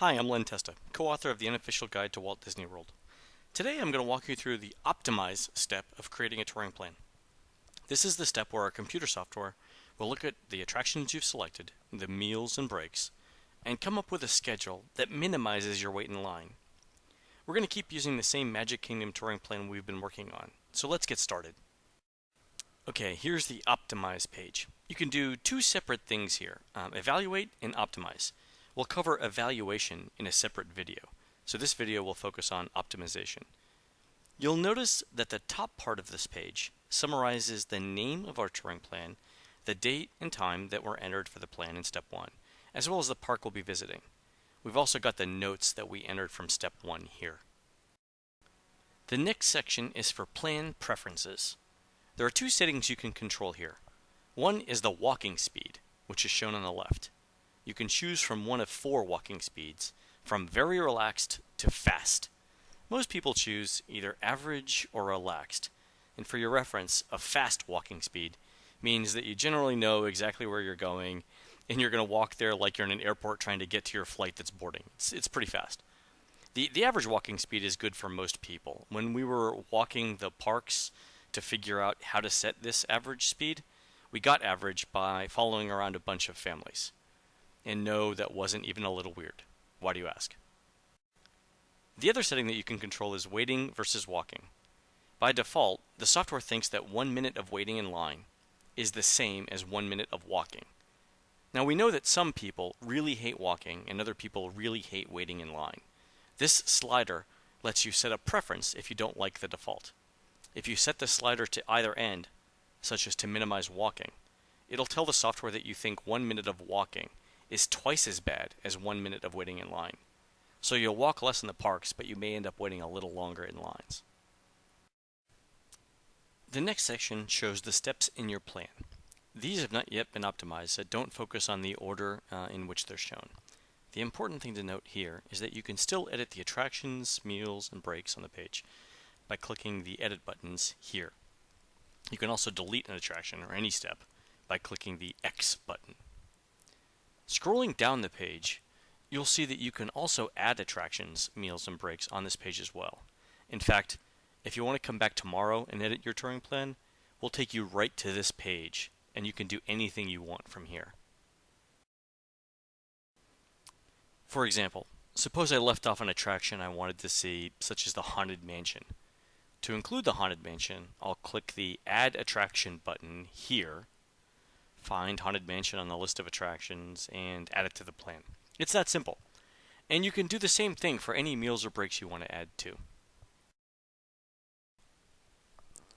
Hi, I'm Len Testa, co-author of The Unofficial Guide to Walt Disney World. Today I'm going to walk you through the Optimize step of creating a touring plan. This is the step where our computer software will look at the attractions you've selected, the meals and breaks, and come up with a schedule that minimizes your wait in line. We're going to keep using the same Magic Kingdom touring plan we've been working on, so let's get started. Okay, here's the Optimize page. You can do two separate things here, evaluate and optimize. We'll cover evaluation in a separate video, so this video will focus on optimization. You'll notice that the top part of this page summarizes the name of our touring plan, the date and time that were entered for the plan in step 1, as well as the park we'll be visiting. We've also got the notes that we entered from step 1 here. The next section is for plan preferences. There are two settings you can control here. One is the walking speed, which is shown on the left. You can choose from one of 4 walking speeds, from very relaxed to fast. Most people choose either average or relaxed. And for your reference, a fast walking speed means that you generally know exactly where you're going, and you're going to walk there like you're in an airport trying to get to your flight that's boarding. It's pretty fast. The average walking speed is good for most people. When we were walking the parks to figure out how to set this average speed, we got average by following around a bunch of families. And no, that wasn't even a little weird. Why do you ask? The other setting that you can control is waiting versus walking. By default, the software thinks that 1 minute of waiting in line is the same as 1 minute of walking. Now we know that some people really hate walking and other people really hate waiting in line. This slider lets you set a preference if you don't like the default. If you set the slider to either end, such as to minimize walking, it'll tell the software that you think 1 minute of walking is twice as bad as 1 minute of waiting in line. So you'll walk less in the parks, but you may end up waiting a little longer in lines. The next section shows the steps in your plan. These have not yet been optimized, so don't focus on the order in which they're shown. The important thing to note here is that you can still edit the attractions, meals, and breaks on the page by clicking the edit buttons here. You can also delete an attraction or any step by clicking the X button. Scrolling down the page, you'll see that you can also add attractions, meals, and breaks on this page as well. In fact, if you want to come back tomorrow and edit your touring plan, we'll take you right to this page, and you can do anything you want from here. For example, suppose I left off an attraction I wanted to see, such as the Haunted Mansion. To include the Haunted Mansion, I'll click the Add Attraction button here, find Haunted Mansion on the list of attractions, and add it to the plan. It's that simple. And you can do the same thing for any meals or breaks you want to add to.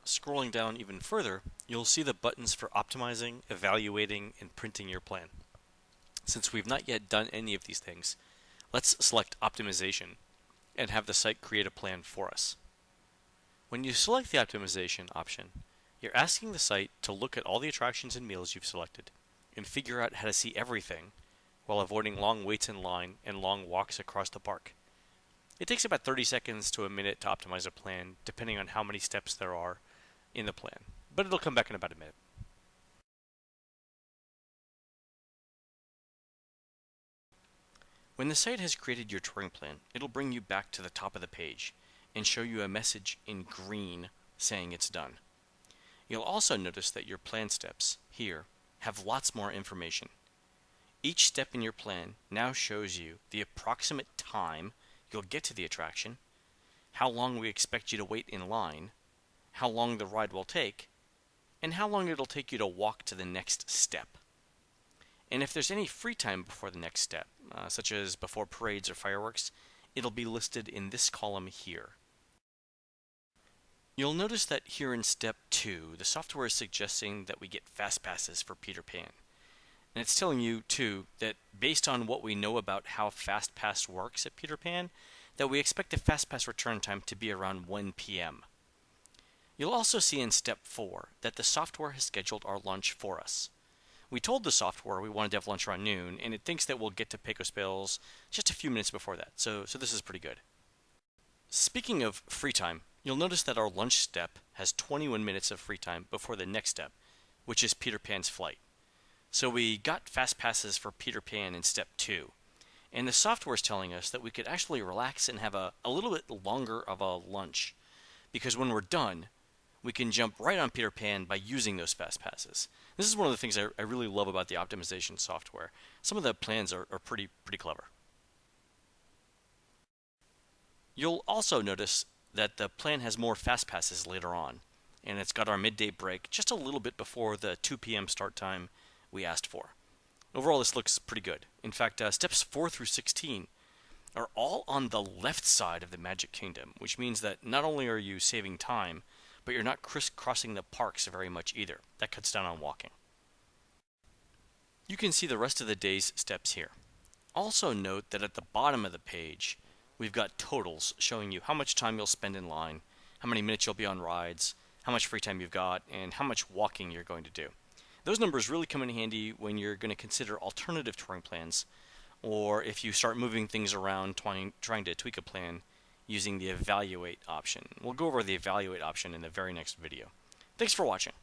Scrolling down even further, you'll see the buttons for optimizing, evaluating, and printing your plan. Since we've not yet done any of these things, let's select optimization and have the site create a plan for us. When you select the optimization option, you're asking the site to look at all the attractions and meals you've selected and figure out how to see everything while avoiding long waits in line and long walks across the park. It takes about 30 seconds to a minute to optimize a plan, depending on how many steps there are in the plan, but it'll come back in about a minute. When the site has created your touring plan, it'll bring you back to the top of the page and show you a message in green saying it's done. You'll also notice that your plan steps, here, have lots more information. Each step in your plan now shows you the approximate time you'll get to the attraction, how long we expect you to wait in line, how long the ride will take, and how long it'll take you to walk to the next step. And if there's any free time before the next step, such as before parades or fireworks, it'll be listed in this column here. You'll notice that here in step 2, the software is suggesting that we get fast passes for Peter Pan. And it's telling you, too, that based on what we know about how Fast Pass works at Peter Pan, that we expect the Fast Pass return time to be around 1 p.m. You'll also see in step 4 that the software has scheduled our lunch for us. We told the software we wanted to have lunch around noon, and it thinks that we'll get to Pecos Bills just a few minutes before that, so this is pretty good. Speaking of free time, you'll notice that our lunch step has 21 minutes of free time before the next step, which is Peter Pan's flight. So we got fast passes for Peter Pan in step 2, And the software is telling us that we could actually relax and have a little bit longer of a lunch, because when we're done, we can jump right on Peter Pan by using those fast passes. This is one of the things I really love about the optimization software. Some of the plans are pretty clever. You'll also notice that the plan has more fast passes later on, and it's got our midday break just a little bit before the 2 p.m. start time we asked for. Overall, this looks pretty good. In fact, steps 4 through 16 are all on the left side of the Magic Kingdom, which means that not only are you saving time, but you're not crisscrossing the parks very much either. That cuts down on walking. You can see the rest of the day's steps here. Also note that at the bottom of the page, we've got totals showing you how much time you'll spend in line, how many minutes you'll be on rides, how much free time you've got, and how much walking you're going to do. Those numbers really come in handy when you're going to consider alternative touring plans, or if you start moving things around trying to tweak a plan using the evaluate option. We'll go over the evaluate option in the very next video. Thanks for watching.